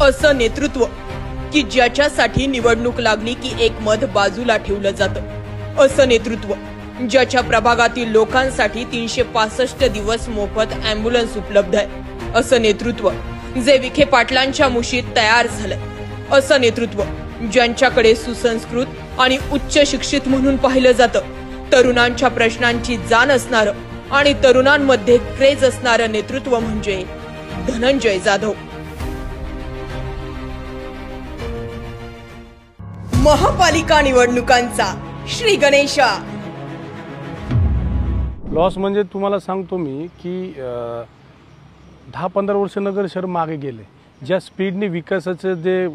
असं नेतृत्व की ज्याच्यासाठी निवडणूक लागली की एक मत बाजूला ठेवलं जातं, असं नेतृत्व ज्याच्या प्रभागातील लोकांसाठी 365 दिवस मोफत अँब्युलन्स उपलब्ध आहे, असं नेतृत्व जे विखे पाटलांच्या मुशीत तयार झालंय, असं नेतृत्व ज्यांच्याकडे सुसंस्कृत आणि उच्च शिक्षित म्हणून पाहिलं जातं, तरुणांच्या प्रश्नांची जाण असणारं आणि तरुणांमध्ये क्रेज असणारं नेतृत्व म्हणजे धनंजय जाधव। महापालिका निवडणुकांचा श्री गणेशा। लॉस म्हणजे तुम्हाला सांगतो मी की 10-15 वर्ष नगर शहर मागे गेले। ज्या स्पीडने विकासाचं जे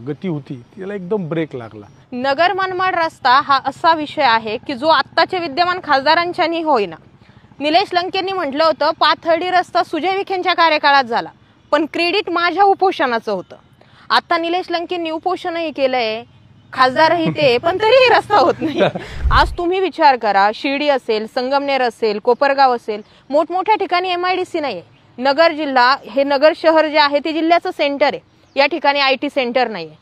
गती होती त्याला एकदम ब्रेक लागला। नगर मनमाड रस्ता हा असा विषय आहे की जो आत्ताचे विद्यमान खासदारांच्यानी होईना। निलेश लंकेंनी म्हटलं होतं पाथर्डी रस्ता सुजय विखेंच्या कार्यकाळात झाला, पण क्रेडिट माझ्या उपोषणाचं होतं। आता निलेश लंकेंनी उपोषणही केलंय, खासदारही ते, पण तरीही रस्ता होत नाही। आज तुम्ही विचार करा, शिर्डी असेल, संगमनेर असेल, कोपरगाव असेल, मोठमोठ्या ठिकाणी MIDC नाहीये। नगर जिल्हा हे नगर शहर जे आहे ते जिल्ह्याचं सेंटर आहे, या ठिकाणी IT सेंटर नाहीये।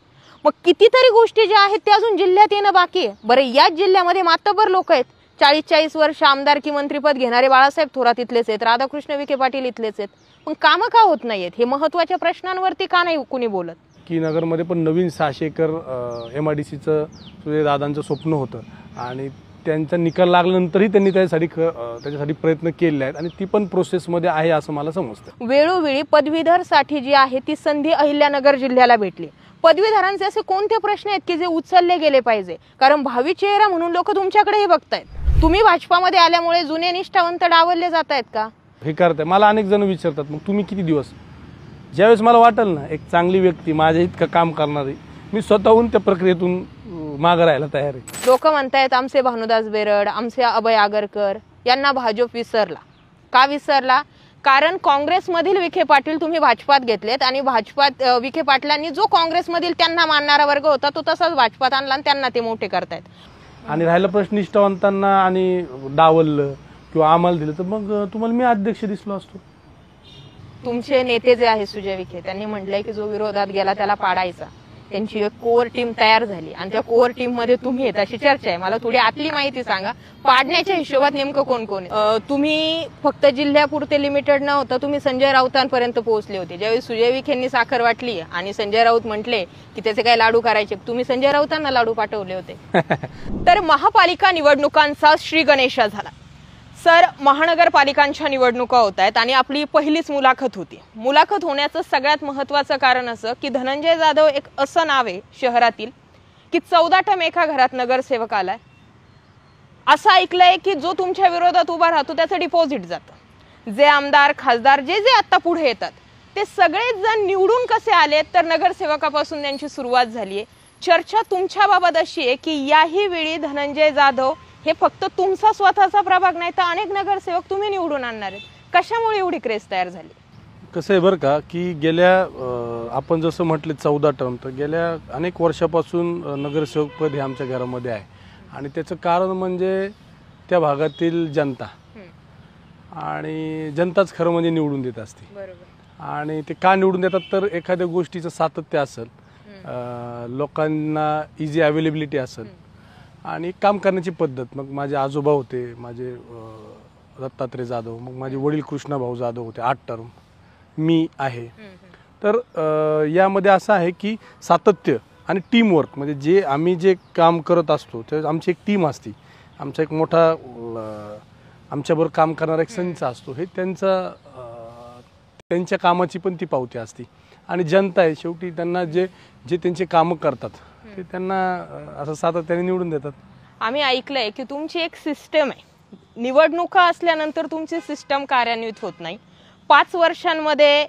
मग कितीतरी गोष्टी ज्या आहेत त्या अजून जिल्ह्यात येणं बाकी आहे। बरं, याच जिल्ह्यामध्ये मातब्बर लोक आहेत, 40-40 वर्ष आमदारकी मंत्रीपद घेणारे बाळासाहेब थोरात इथलेच आहेत, राधाकृष्ण विखे पाटील इथलेच आहेत, पण कामं का होत नाहीयेत? हे महत्त्वाच्या प्रश्नांवरती का नाही कुणी बोलत? की नगरमध्ये पण नवीन 600 एकर MIDCचं सूर्यदादांचं स्वप्न होतं आणि त्यांचा निकाल लागल्यानंतरही त्यांनी त्याच्यासाठी प्रयत्न केले आहेत आणि ती पण प्रोसेसमध्ये आहे असं मला समजतं। वेळोवेळी पदवीधरसाठी जी आहे ती संधी अहिल्यानगर जिल्ह्याला भेटली। पदवीधरांचे असे कोणते प्रश्न आहेत की जे उचलले गेले पाहिजे? कारण भावी चेहरा म्हणून लोक तुमच्याकडेही बघतायत। तुम्ही भाजपामध्ये आल्यामुळे जुने निष्ठावंत डावलले जात आहेत का? हे करताय। मला अनेक जण विचारतात, मग तुम्ही किती दिवस? ज्यावेळेस मला वाटेल ना एक चांगली व्यक्ती माझ्या इतकं काम करणारी, मी स्वतःहून त्या प्रक्रियेतून मागे राहायला तयार आहे। लोक म्हणतायत आमचे भानुदास बेरड, आमचे अभय आगरकर यांना भाजप विसरला। का विसरला? कारण काँग्रेसमधील विखे पाटील तुम्ही भाजपात घेतलेत आणि भाजपात विखे पाटलांनी जो काँग्रेसमधील त्यांना मानणारा वर्ग होता तो तसाच भाजपात आणला आणि त्यांना ते मोठे करतायत। आणि राहिला प्रश्न निष्ठावंतांना आणि डावललं किंवा आम्हाला दिलं तर मग तुम्हाला मी अध्यक्ष दिसलो असतो। तुमचे नेते जे आहे सुजय विखे, त्यांनी म्हटलंय की जो विरोधात गेला त्याला पाडायचा। त्यांची एक कोर टीम तयार झाली आणि त्या कोर टीम मध्ये तुम्ही येत अशी चर्चा आहे। मला थोडी आतली माहिती सांगा, पाडण्याच्या हिशोबात नेमकं कोण कोण आहे? तुम्ही फक्त जिल्ह्यापुरते लिमिटेड न होता तुम्ही संजय राऊतांपर्यंत पोहोचले होते। ज्यावेळी सुजय विखेंनी साखर वाटली आणि संजय राऊत म्हटले की त्याचे काय लाडू करायचे, तुम्ही संजय राऊतांना लाडू पाठवले होते। तर महापालिका निवडणुकांचा श्री गणेशा झाला। सर, महानगरपालिकांच्या निवडणुका होत आहेत आणि आपली पहिलीच मुलाखत होती। मुलाखत होण्याचं सगळ्यात महत्त्वाचं कारण असं की धनंजय जाधव एक असं नाव आहे शहरातील की 14 टम एका घरात नगरसेवक आलाय। असं ऐकलंय की जो तुमच्या विरोधात उभा राहतो त्याचं डिपॉझिट जातं। जे आमदार खासदार जे आता पुढे येतात ते सगळेच जण निवडून कसे आलेत तर नगरसेवकापासून त्यांची सुरुवात झालीये। चर्चा तुमच्या बाबत अशी आहे की याही वेळी धनंजय जाधव हे फक्त तुमचा स्वतःचा प्रभाग नाही तर अनेक नगरसेवक तुम्ही निवडून आणणार आहेत। कशामुळे एवढी क्रेज तयार झाली? कसं आहे बरं का की गेल्या आपण जसं म्हटले 14 टर्म, तर गेल्या अनेक वर्षापासून नगरसेवक पद हे आमच्या घरामध्ये आहे आणि त्याचं कारण म्हणजे त्या भागातील जनता आणि जनताच खरं म्हणजे निवडून देत असते। बरोबर। आणि ते का निवडून देतात तर एखाद्या गोष्टीचं सातत्य असेल, लोकांना इझी अवेलेबिलिटी असेल आणि काम करण्याची पद्धत। मग माझे आजोबा होते, माझे दत्तात्रय जाधव, मग माझे वडील कृष्णाभाऊ जाधव होते 8 टर्म, मी आहे। तर यामध्ये असं आहे की सातत्य आणि टीमवर्क, म्हणजे जे आम्ही जे काम करत असतो ते आमची एक टीम असते, आमचा एक मोठा आमच्याबरोबर काम करणारा एक संच असतो, हे त्यांच्या कामाची पण ती पावती असते। आणि जनता आहे शेवटी, त्यांना जे त्यांचे कामं करतात ते त्यांना असं सातत्याने निवडून देतात। आम्ही ऐकलंय की तुमची एक सिस्टम आहे, निवडणुका असल्यानंतर तुमची सिस्टम कार्यान्वित होत नाही। 5 वर्षांमध्ये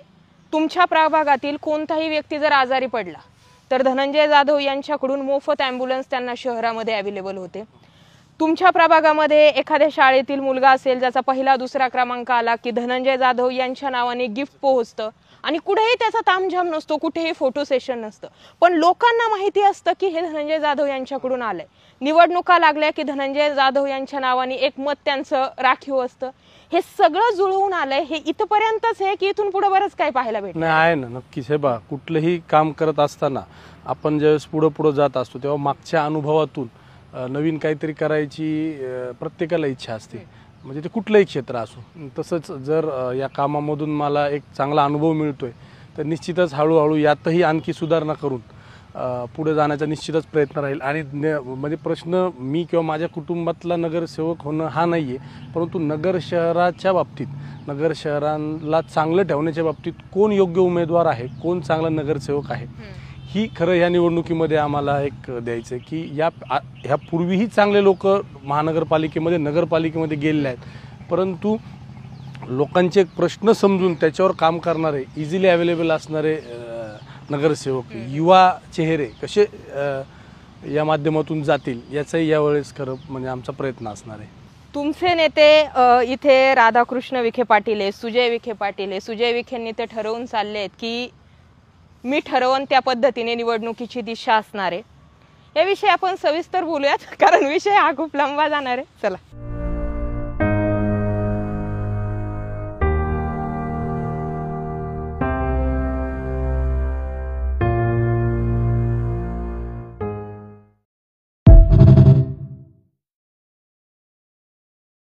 तुमच्या प्रभागातील कोणताही व्यक्ती जर आजारी पडला तर धनंजय जाधव यांच्याकडून मोफत अँब्युलन्स त्यांना शहरामध्ये अवेलेबल होते। तुमच्या प्रभागामध्ये एखाद्या शाळेतील मुलगा असेल ज्याचा पहिला दुसरा क्रमांक आला की धनंजय जाधव यांच्या नावाने गिफ्ट पोहोचतं आणि कुठेही त्याचा तामझाम नसतो, कुठेही फोटो सेशन नसतं, पण लोकांना माहिती असतं की हे धनंजय जाधव यांच्याकडून आलंय. निवडणुका लागल्या की धनंजय जाधव यांच्या नावाने एक मत त्यांचं राखीव असतं. हे सगळं जुळवून आलंय. हे इथपर्यंतच आहे की इथून पुढे बरंच काय पाहायला भेटलं? नाही, आहे ना, नक्कीच. हे बा, कुठलंही काम करत असताना आपण ज्यावेळेस पुढं जात असतो तेव्हा मागच्या अनुभवातून नवीन काहीतरी करायची प्रत्येकाला इच्छा असते, म्हणजे ते कुठलंही क्षेत्र असो. तसंच जर या कामामधून मला एक चांगला अनुभव मिळतोय तर निश्चितच हळूहळू यातही आणखी सुधारणा करून पुढे जाण्याचा निश्चितच प्रयत्न राहील. आणि म्हणजे प्रश्न मी किंवा माझ्या कुटुंबातला नगरसेवक होणं हा नाही आहे, परंतु नगर शहराच्या बाबतीत, नगर शहराला चांगलं ठेवण्याच्या बाबतीत कोण योग्य उमेदवार आहे, कोण चांगला नगरसेवक आहे, ही खरं ह्या निवडणुकीमध्ये आम्हाला एक द्यायचं आहे की ह्या पूर्वीही चांगले लोक महानगरपालिकेमध्ये, नगरपालिकेमध्ये गेलेले आहेत, परंतु लोकांचे प्रश्न समजून त्याच्यावर काम करणारे, इझिली अवेलेबल असणारे नगरसेवक, युवा चेहरे कसे या माध्यमातून जातील याचाही यावेळेस खरं म्हणजे आमचा प्रयत्न असणार आहे. तुमचे नेते इथे राधाकृष्ण विखे पाटील आहे, सुजय विखे पाटील आहे. सुजय विखेंनी ते ठरवून चालले आहेत की मी ठरवून त्या पद्धतीने निवडणुकीची दिशा असणार आहे. याविषयी आपण सविस्तर बोलूयात, कारण विषय हा खूप लंबा जाणार आहे. चला.